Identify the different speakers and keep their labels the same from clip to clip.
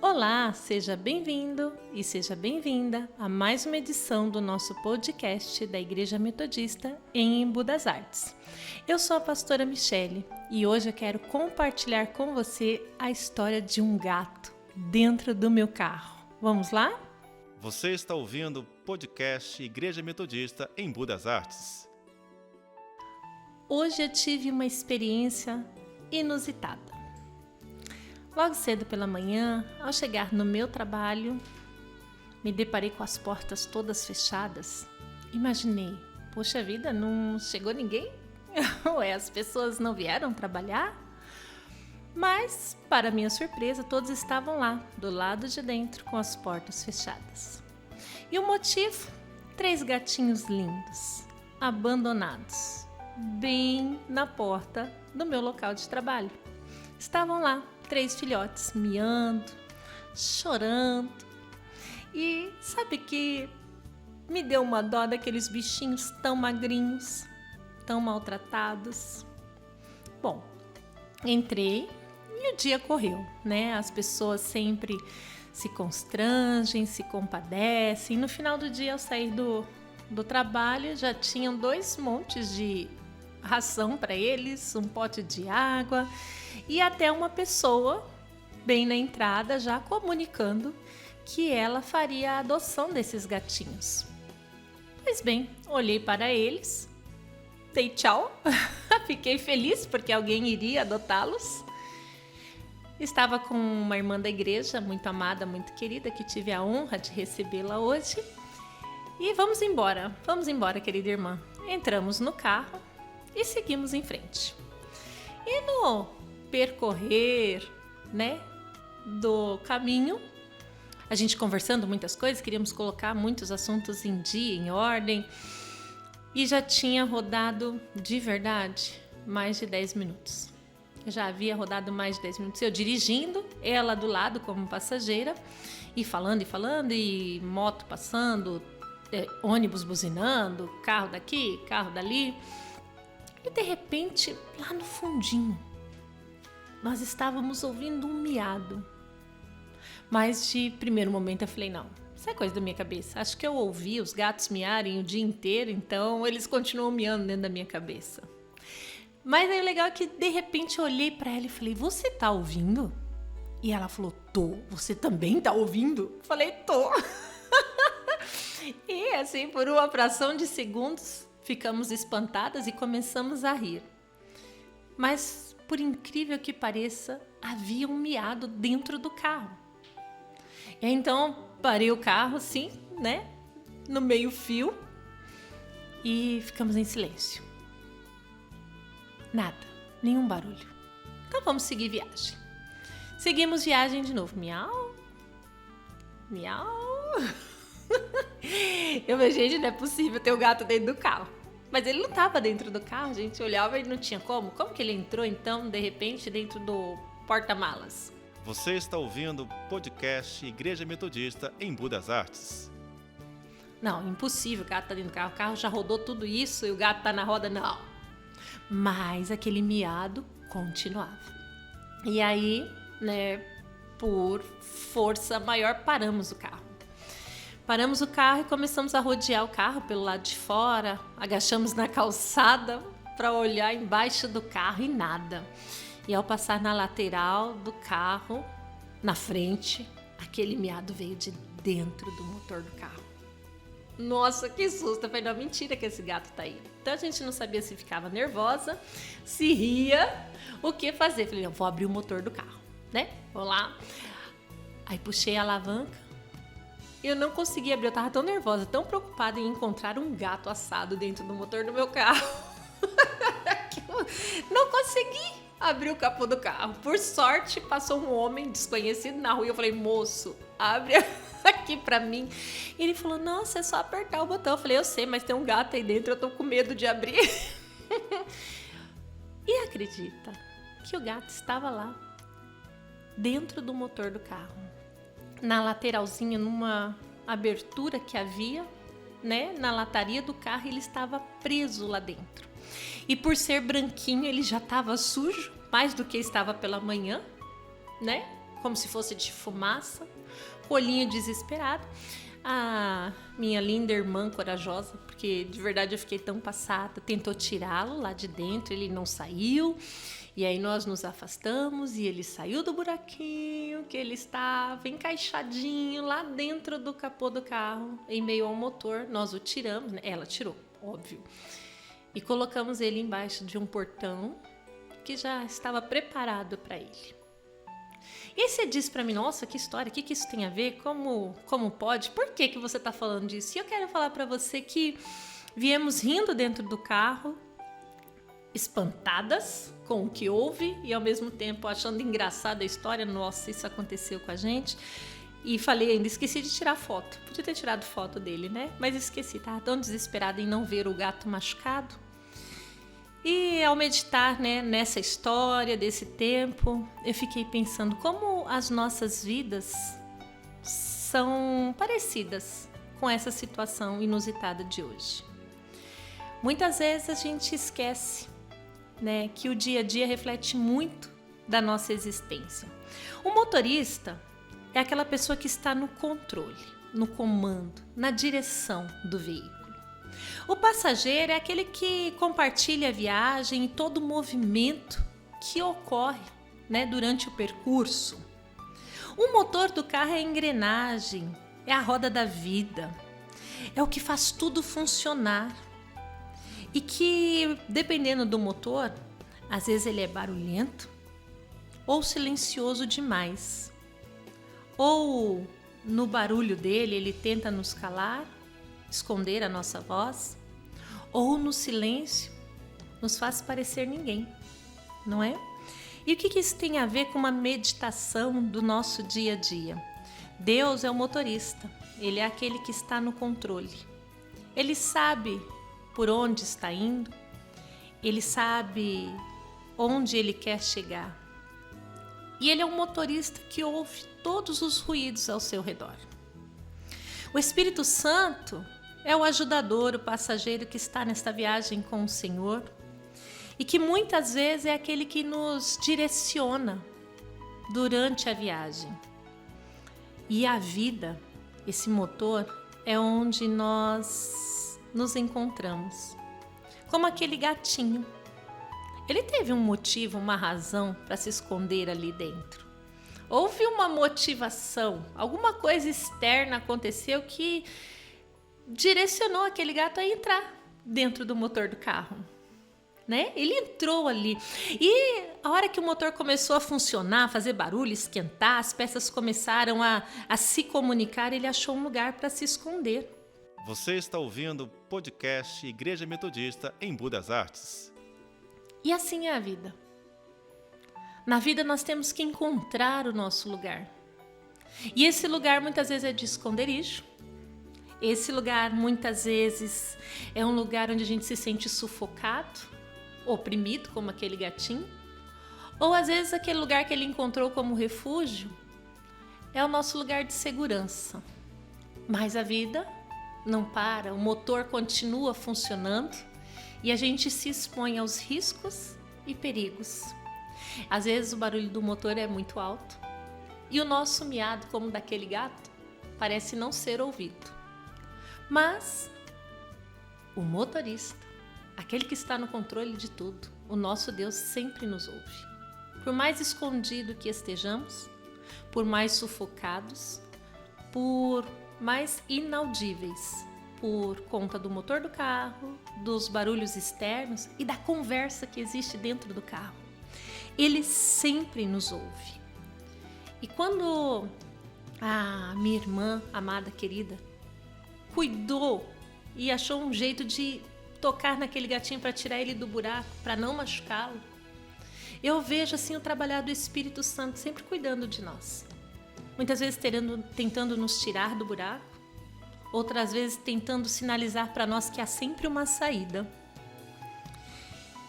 Speaker 1: Olá, seja bem-vindo e seja bem-vinda a mais uma edição do nosso podcast da Igreja Metodista em Embu das Artes. Eu sou a pastora Michele e hoje eu quero compartilhar com você a história de um gato dentro do meu carro. Vamos lá?
Speaker 2: Você está ouvindo o podcast Igreja Metodista em Embu das Artes.
Speaker 1: Hoje eu tive uma experiência inusitada. Logo cedo pela manhã, ao chegar no meu trabalho, me deparei com as portas todas fechadas. Imaginei, poxa vida, não chegou ninguém? Ué, as pessoas não vieram trabalhar? Mas, para minha surpresa, todos estavam lá, do lado de dentro, com as portas fechadas. E o motivo? 3 gatinhos lindos, abandonados, bem na porta do meu local de trabalho. Estavam lá, 3 filhotes, miando, chorando. E sabe que me deu uma dó daqueles bichinhos tão magrinhos, tão maltratados. Bom, entrei e o dia correu, né? As pessoas sempre se constrangem, se compadecem. No final do dia, ao sair do trabalho, já tinham 2 montes de ração para eles, um pote de água e até uma pessoa bem na entrada já comunicando que ela faria a adoção desses gatinhos. Pois bem, olhei para eles, dei tchau, fiquei feliz porque alguém iria adotá-los. Estava com uma irmã da igreja, muito amada, muito querida, que tive a honra de recebê-la hoje. E vamos embora, querida irmã. Entramos no carro e seguimos em frente. E no percorrer, do caminho, a gente conversando muitas coisas, queríamos colocar muitos assuntos em dia, em ordem, e já tinha rodado, de verdade, mais de 10 minutos. Já havia rodado mais de 10 minutos, eu dirigindo, ela do lado como passageira, e falando, e moto passando, ônibus buzinando, carro daqui, carro dali. E de repente, lá no fundinho, nós estávamos ouvindo um miado. Mas de primeiro momento eu falei, não, isso é coisa da minha cabeça. Acho que eu ouvi os gatos miarem o dia inteiro, então eles continuam miando dentro da minha cabeça. Mas aí o legal é que de repente eu olhei para ela e falei, você tá ouvindo? E ela falou, tô. Você também tá ouvindo? Eu falei, tô. E assim, por uma fração de segundos, ficamos espantadas e começamos a rir. Mas, por incrível que pareça, havia um miado dentro do carro. E aí, então, parei o carro, assim, no meio-fio, e ficamos em silêncio. Nada, nenhum barulho. Então, vamos seguir viagem. Seguimos viagem de novo. Miau, miau. Eu falei, gente, não é possível ter um gato dentro do carro. Mas ele não estava dentro do carro, a gente olhava e não tinha como. Como que ele entrou, então, de repente, dentro do porta-malas?
Speaker 2: Você está ouvindo o podcast Igreja Metodista em Embu das Artes.
Speaker 1: Não, impossível, o gato está dentro do carro. O carro já rodou tudo isso e o gato está na roda, não. Mas aquele miado continuava. E aí, por força maior, paramos o carro. Paramos o carro e começamos a rodear o carro pelo lado de fora, agachamos na calçada para olhar embaixo do carro e nada. E ao passar na lateral do carro, na frente, aquele miado veio de dentro do motor do carro. Nossa, que susto! Eu falei, não, mentira que esse gato tá aí. Então a gente não sabia se ficava nervosa, se ria, o que fazer. Falei, não, vou abrir o motor do carro, Vou lá. Aí puxei a alavanca. Eu não consegui abrir, eu tava tão nervosa, tão preocupada em encontrar um gato assado dentro do motor do meu carro. Que eu não consegui abrir o capô do carro. Por sorte, passou um homem desconhecido na rua e eu falei, moço, abre aqui pra mim. E ele falou, nossa, é só apertar o botão. Eu falei, eu sei, mas tem um gato aí dentro, eu tô com medo de abrir. E acredita que o gato estava lá, dentro do motor do carro. Na lateralzinha, numa abertura que havia, na lataria do carro, ele estava preso lá dentro. E por ser branquinho, ele já estava sujo, mais do que estava pela manhã, como se fosse de fumaça, olhinho desesperado. A minha linda irmã corajosa, porque de verdade eu fiquei tão passada, tentou tirá-lo lá de dentro, ele não saiu. E aí nós nos afastamos e ele saiu do buraquinho que ele estava encaixadinho lá dentro do capô do carro, em meio ao motor. Nós o tiramos, né? Ela tirou, óbvio. E colocamos ele embaixo de um portão que já estava preparado para ele. E aí você diz para mim, nossa, que história, o que isso tem a ver? Como pode? Por que você está falando disso? E eu quero falar para você que viemos rindo dentro do carro, espantadas com o que houve e ao mesmo tempo achando engraçada a história. Nossa, isso aconteceu com a gente. E falei ainda, esqueci de tirar foto. Podia ter tirado foto dele, né? Mas esqueci, tava tão desesperada em não ver o gato machucado. E ao meditar, né, nessa história desse tempo, eu fiquei pensando como as nossas vidas são parecidas com essa situação inusitada de hoje. Muitas vezes a gente esquece, né, que o dia a dia reflete muito da nossa existência. O motorista é aquela pessoa que está no controle, no comando, na direção do veículo. O passageiro é aquele que compartilha a viagem e todo o movimento que ocorre, né, durante o percurso. O motor do carro é a engrenagem, é a roda da vida, é o que faz tudo funcionar. E que, dependendo do motor, às vezes ele é barulhento ou silencioso demais. Ou no barulho dele ele tenta nos calar, esconder a nossa voz, ou no silêncio nos faz parecer ninguém, não é? E o que isso tem a ver com uma meditação do nosso dia a dia? Deus é o motorista, Ele é aquele que está no controle. Ele sabe por onde está indo, Ele sabe onde Ele quer chegar. E Ele é um motorista que ouve todos os ruídos ao seu redor. O Espírito Santo é o ajudador, o passageiro que está nesta viagem com o Senhor e que muitas vezes é aquele que nos direciona durante a viagem. E a vida, esse motor, é onde nós nos encontramos. Como aquele gatinho. Ele teve um motivo, uma razão para se esconder ali dentro. Houve uma motivação, alguma coisa externa aconteceu que direcionou aquele gato a entrar dentro do motor do carro, né? Ele entrou ali e a hora que o motor começou a funcionar, fazer barulho, esquentar, as peças começaram a se comunicar, ele achou um lugar para se esconder.
Speaker 2: Você está ouvindo o podcast Igreja Metodista Embu das Artes.
Speaker 1: E assim é a vida. Na vida nós temos que encontrar o nosso lugar. E esse lugar muitas vezes é de esconderijo. Esse lugar muitas vezes é um lugar onde a gente se sente sufocado, oprimido como aquele gatinho. Ou às vezes aquele lugar que ele encontrou como refúgio é o nosso lugar de segurança. Mas a vida não para, o motor continua funcionando e a gente se expõe aos riscos e perigos. Às vezes o barulho do motor é muito alto e o nosso miado, como daquele gato, parece não ser ouvido. Mas o motorista, aquele que está no controle de tudo, o nosso Deus sempre nos ouve. Por mais escondido que estejamos, por mais sufocados, por mais inaudíveis, por conta do motor do carro, dos barulhos externos e da conversa que existe dentro do carro. Ele sempre nos ouve. E quando a minha irmã amada, querida, cuidou e achou um jeito de tocar naquele gatinho para tirar ele do buraco, para não machucá-lo, eu vejo assim o trabalhar do Espírito Santo sempre cuidando de nós. Muitas vezes tentando nos tirar do buraco, outras vezes tentando sinalizar para nós que há sempre uma saída.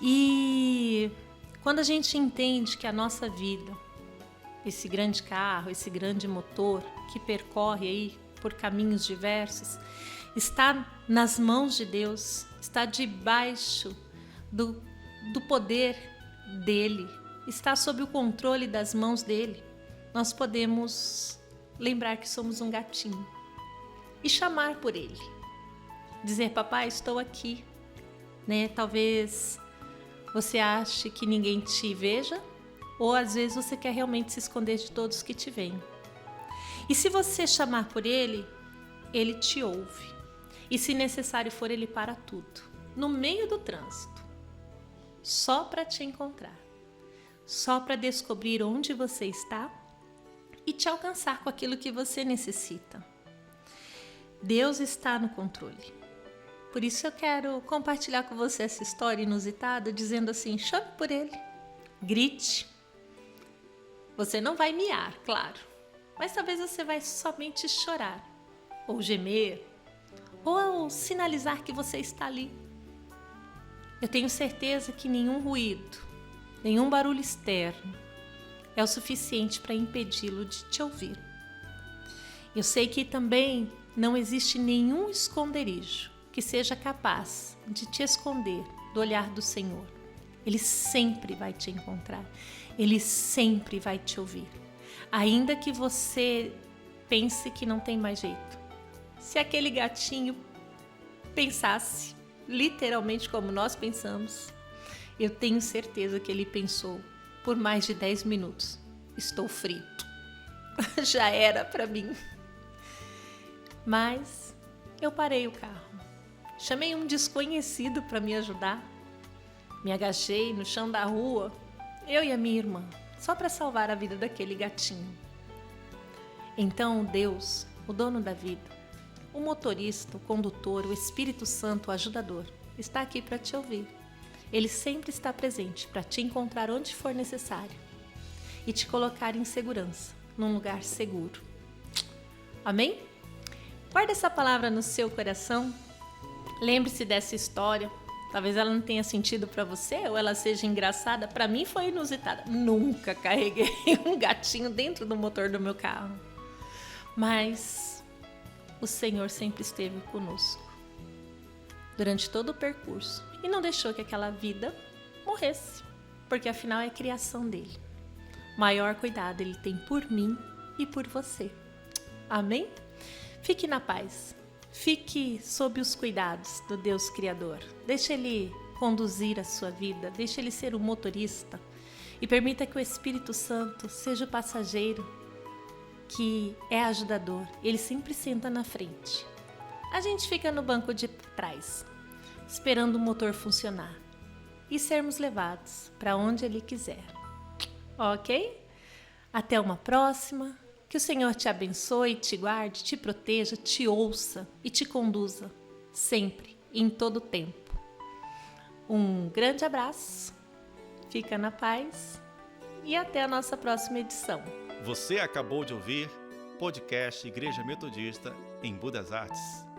Speaker 1: E quando a gente entende que a nossa vida, esse grande carro, esse grande motor que percorre aí por caminhos diversos, está nas mãos de Deus, está debaixo do poder dele, está sob o controle das mãos dele. nós podemos lembrar que somos um gatinho e chamar por ele. Dizer, papai, estou aqui. Né? Talvez você ache que ninguém te veja, ou às vezes você quer realmente se esconder de todos que te veem. E se você chamar por ele, ele te ouve. E se necessário for, ele para tudo, no meio do trânsito, só para te encontrar, só para descobrir onde você está e te alcançar com aquilo que você necessita. Deus está no controle. Por isso eu quero compartilhar com você essa história inusitada, dizendo assim, chame por ele, grite. Você não vai miar, claro, mas talvez você vai somente chorar, ou gemer, ou sinalizar que você está ali. Eu tenho certeza que nenhum ruído, nenhum barulho externo é o suficiente para impedi-lo de te ouvir. Eu sei que também não existe nenhum esconderijo que seja capaz de te esconder do olhar do Senhor. Ele sempre vai te encontrar, Ele sempre vai te ouvir. Ainda que você pense que não tem mais jeito. Se aquele gatinho pensasse literalmente como nós pensamos, eu tenho certeza que ele pensou por mais de 10 minutos. Estou frito. Já era para mim. Mas eu parei o carro. Chamei um desconhecido para me ajudar. Me agachei no chão da rua, eu e a minha irmã, só para salvar a vida daquele gatinho. Então Deus, o dono da vida, o motorista, o condutor, o Espírito Santo, o ajudador, está aqui para te ouvir. Ele sempre está presente para te encontrar onde for necessário e te colocar em segurança, num lugar seguro. Amém? Guarde essa palavra no seu coração. Lembre-se dessa história. Talvez ela não tenha sentido para você ou ela seja engraçada. Para mim foi inusitada. Nunca carreguei um gatinho dentro do motor do meu carro. Mas o Senhor sempre esteve conosco durante todo o percurso e não deixou que aquela vida morresse, porque afinal é criação dele. Maior cuidado ele tem por mim e por você. Amém? Fique na paz. Fique sob os cuidados do Deus Criador. Deixe Ele conduzir a sua vida, deixe Ele ser o motorista e permita que o Espírito Santo seja o passageiro que é ajudador. Ele sempre senta na frente. A gente fica no banco de trás, esperando o motor funcionar e sermos levados para onde Ele quiser. Ok? Até uma próxima. Que o Senhor te abençoe, te guarde, te proteja, te ouça e te conduza, sempre, em todo tempo. Um grande abraço, fica na paz e até a nossa próxima edição.
Speaker 2: Você acabou de ouvir podcast Igreja Metodista Embu das Artes.